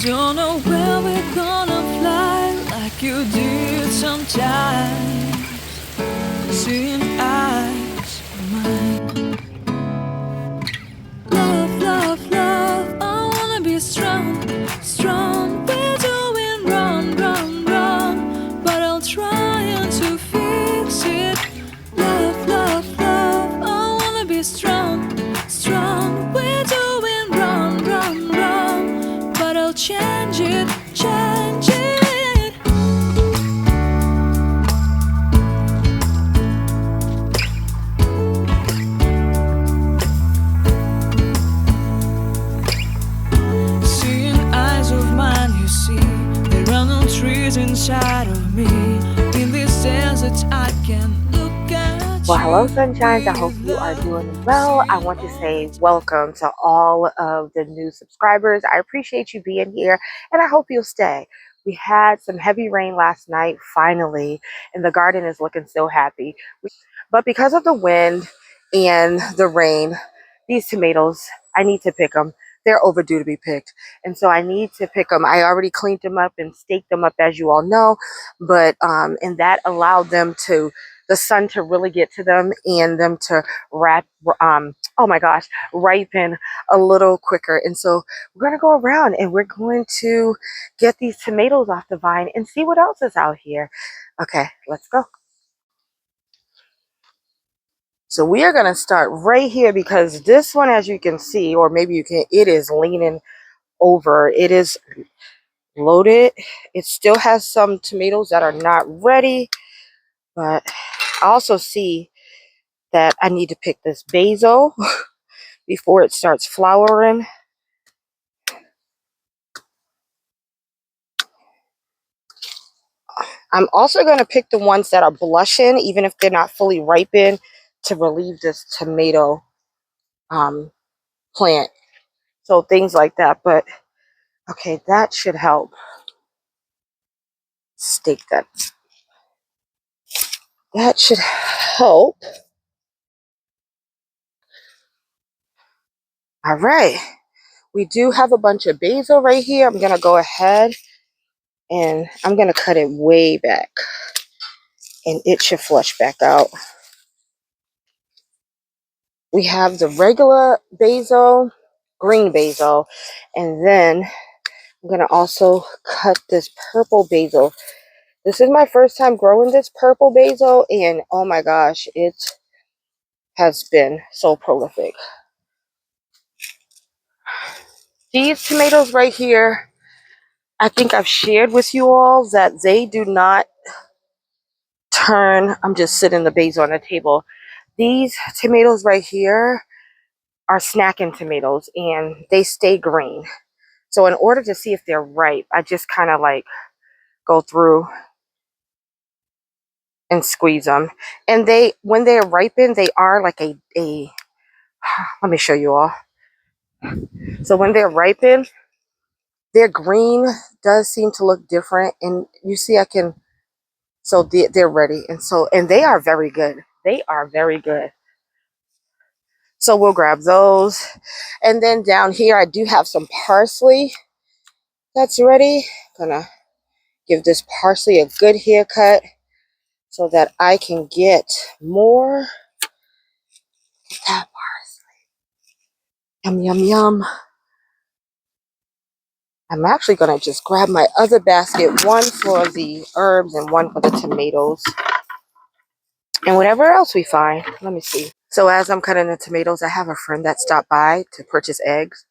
don't know where we're gonna fly like you did sometimes. Seeing eyes of mine. Love, love, love, I wanna be strong, strong. We're doing wrong, wrong, wrong, but I'll try to fix it. Love, love, love, I wanna be strong, strong. We're doing wrong, wrong, wrong, but I'll change it, change it. Seeing eyes of mine, you see, there are no trees inside of me. In this desert, I can look at Well, hello, you. sunshines. I hope you are doing well. I want to say welcome to all of the new subscribers. I appreciate you being here, and I hope you'll stay. We had some heavy rain last night, finally, and the garden is looking so happy. But because of the wind and the rain, these tomatoes, I need to pick them. They're overdue to be picked. And so I need to pick them. I already cleaned them up and staked them up, as you all know. But, and that allowed them to, the sun to really get to them and them to oh my gosh, ripen a little quicker. And so we're going to go around and we're going to get these tomatoes off the vine and see what else is out here. Okay, let's go. So we are going to start right here because this one, as you can see, or maybe you can, it is leaning over. It is loaded. It still has some tomatoes that are not ready, but I also see that I need to pick this basil before it starts flowering. I'm also going to pick the ones that are blushing, even if they're not fully ripened, to relieve this tomato plant. So things like that. But okay, that should help. Stake that. That should help. All right. We do have a bunch of basil right here. I'm going to go ahead and I'm going to cut it way back. And it should flush back out. We have the regular basil, green basil. And then I'm going to also cut this purple basil. This is my first time growing this purple basil. And oh my gosh, it has been so prolific. These tomatoes right here, I think I've shared with you all that they do not turn. I'm just sitting the basil on the table. These tomatoes right here are snacking tomatoes and they stay green. So in order to see if they're ripe, I just kind of like go through and squeeze them. And they, when they're ripened, they are like a let me show you all. So when they're ripened, their green does seem to look different. And you see, I can, so they're ready. And so, and they are very good. They are very good. So we'll grab those. And then down here, I do have some parsley that's ready. Gonna give this parsley a good haircut so that I can get more. Get that parsley. Yum, yum, yum. I'm actually gonna just grab my other basket, one for the herbs and one for the tomatoes. And whatever else we find. Let me see. So as I'm cutting the tomatoes, I have a friend that stopped by to purchase eggs.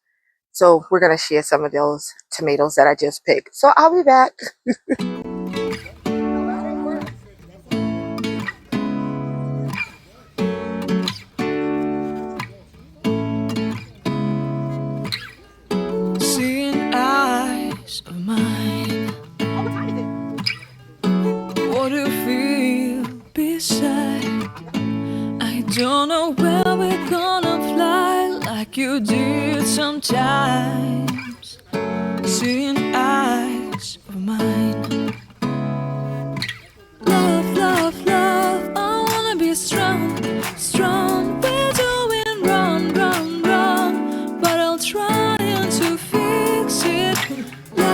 So we're going to share some of those tomatoes that I just picked. So I'll be back. Seeing eyes of mine. What do you feel beside? I don't know where we're gonna fly like you did sometimes. Seeing eyes of mine. Love, love, love, I wanna be strong, strong. We're doing wrong, wrong, wrong, but I'll try to fix it. Love,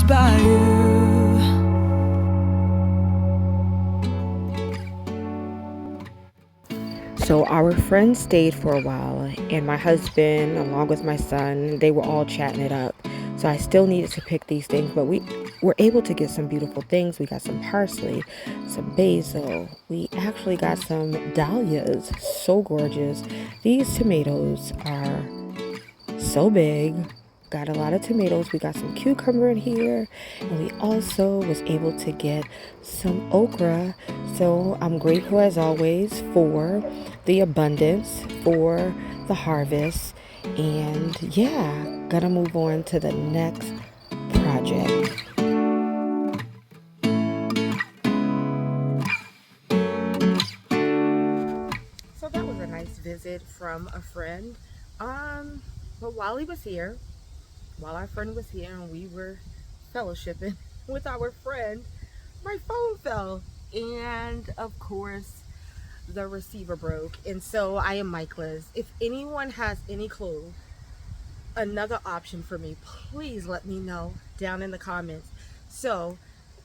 passed by you. So our friends stayed for a while, and my husband, along with my son, they were all chatting it up. So I still needed to pick these things, but we were able to get some beautiful things. We got some parsley, some basil. We actually got some dahlias, so gorgeous. These tomatoes are so big. Got a lot of tomatoes. We got some cucumber in here, and we also was able to get some okra. So I'm grateful as always for the abundance, for the harvest, and yeah, gonna move on to the next project. So that was a nice visit from a friend. But while he was here, while our friend was here and we were fellowshipping with our friend, my phone fell. And of course, the receiver broke. And so I am Michaela's. If anyone has any clue, another option for me, please let me know down in the comments. So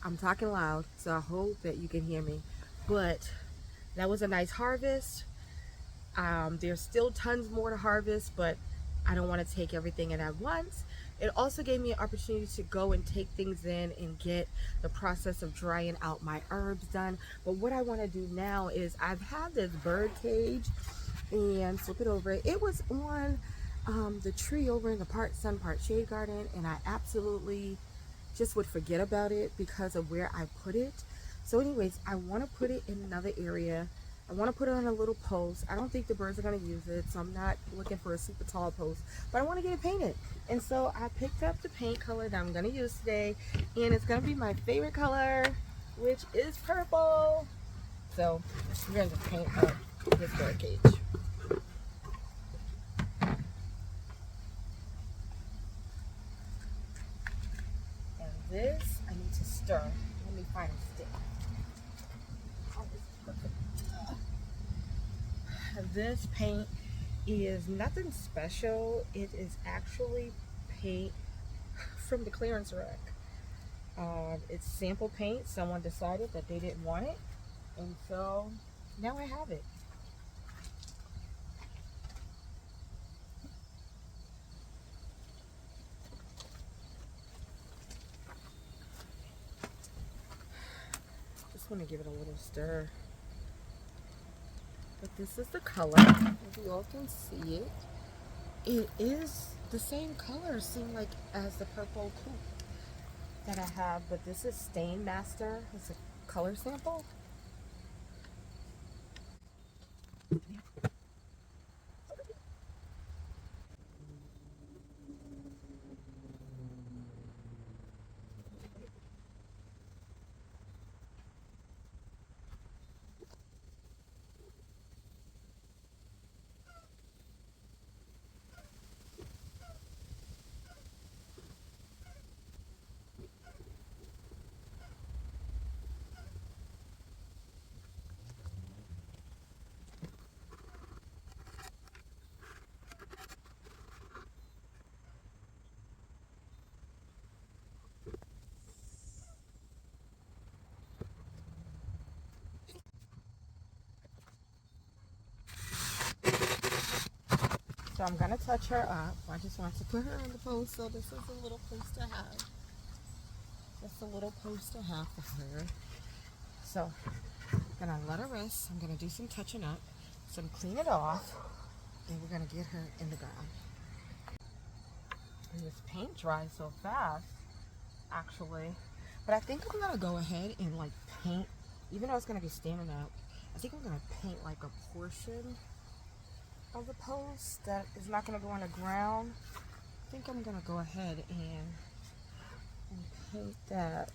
I'm talking loud, so I hope that you can hear me. But that was a nice harvest. There's still tons more to harvest, but I don't want to take everything in at once. It also gave me an opportunity to go and take things in and get the process of drying out my herbs done. But what I want to do now is I've had this bird cage, and flip it over. It was on the tree over in the part sun, part shade garden, and I absolutely just would forget about it because of where I put it. So anyways, I want to put it in another area. I want to put it on a little post. I don't think the birds are going to use it, so I'm not looking for a super tall post, but I want to get it painted. And so I picked up the paint color that I'm going to use today, and it's going to be my favorite color, which is purple. So we're going to paint up this bird cage. And this, I need to stir. Let me find a stick. Oh, this is perfect. This paint is nothing special. It is actually paint from the clearance rack. It's sample paint. Someone decided that they didn't want it, and so now I have it. Just want to give it a little stir. But this is the color. As you all can see it, it is the same color, seem like, as the purple coupe. that I have, but this is Stain Master. It's a color sample. So I'm gonna touch her up. I just want to put her on the post, so this is a little post to have. Just a little post to have for her. So I'm gonna let her rest. I'm gonna do some touching up, some clean it off, and we're gonna get her in the ground. And this paint dries so fast, actually. But I think I'm gonna go ahead and like paint, even though it's gonna be standing up, I think I'm gonna paint like a portion of the post that is not gonna go on the ground. I think I'm gonna go ahead and paint that.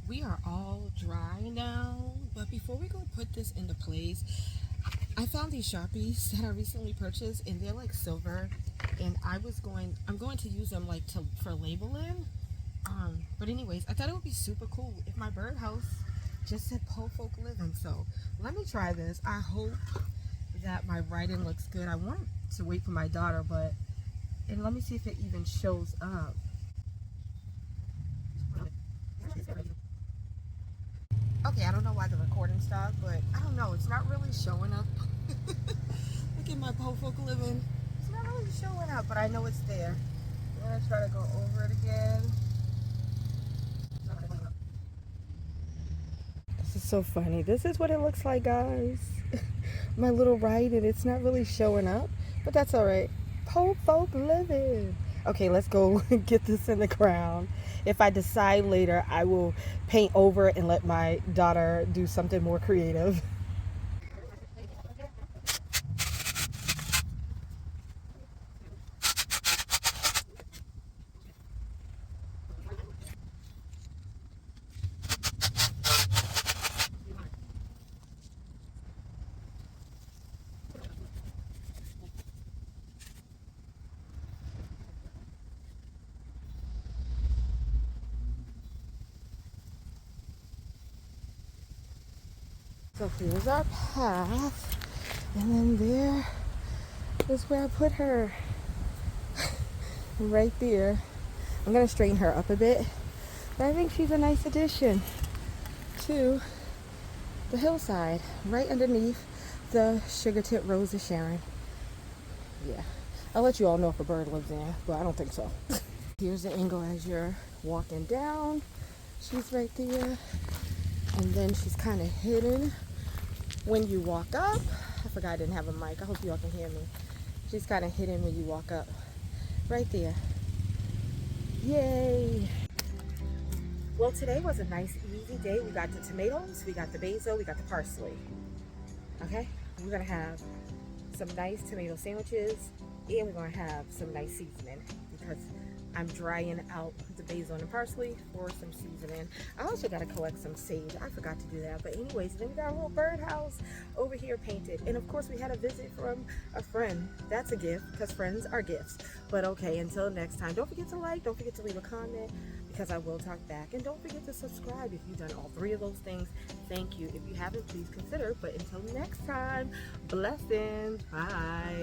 We are all dry now, but before we go put this into place, I found these Sharpies that I recently purchased, and they're like silver, and I'm going to use them like for labeling. But anyways, I thought it would be super cool if my birdhouse just said PoweFolk Living. So let me try this. I hope that my writing looks good. I want to wait for my daughter, and let me see if it even shows up. Okay, I don't know why the recording stopped, but I don't know. It's not really showing up. Look at my PoweFolk Living. It's not really showing up, but I know it's there. I'm gonna try to go over it again. This is so funny. This is what it looks like, guys. My little writing, it's not really showing up, but that's all right. PoweFolk Living. Okay, let's go get this in the ground. If I decide later, I will paint over and let my daughter do something more creative. So here's our path, and then there is where I put her, right there. I'm gonna straighten her up a bit, but I think she's a nice addition to the hillside, right underneath the sugar tip rose of Sharon. Yeah, I'll let you all know if a bird lives there, but I don't think so. Here's the angle as you're walking down. She's right there, and then she's kind of hidden when you walk up. I forgot I didn't have a mic. I hope you all can hear me. She's kind of hidden when you walk up. Right there. Yay! Well, today was a nice, easy day. We got the tomatoes, we got the basil, we got the parsley. Okay? We're going to have some nice tomato sandwiches, and we're going to have some nice seasoning because I'm drying out the basil and the parsley for some seasoning. I also got to collect some sage. I forgot to do that. But anyways, then we got a little birdhouse over here painted. And of course, we had a visit from a friend. That's a gift because friends are gifts. But okay, until next time, don't forget to like, don't forget to leave a comment because I will talk back. And don't forget to subscribe if you've done all three of those things. Thank you. If you haven't, please consider. But until next time, blessings. Bye.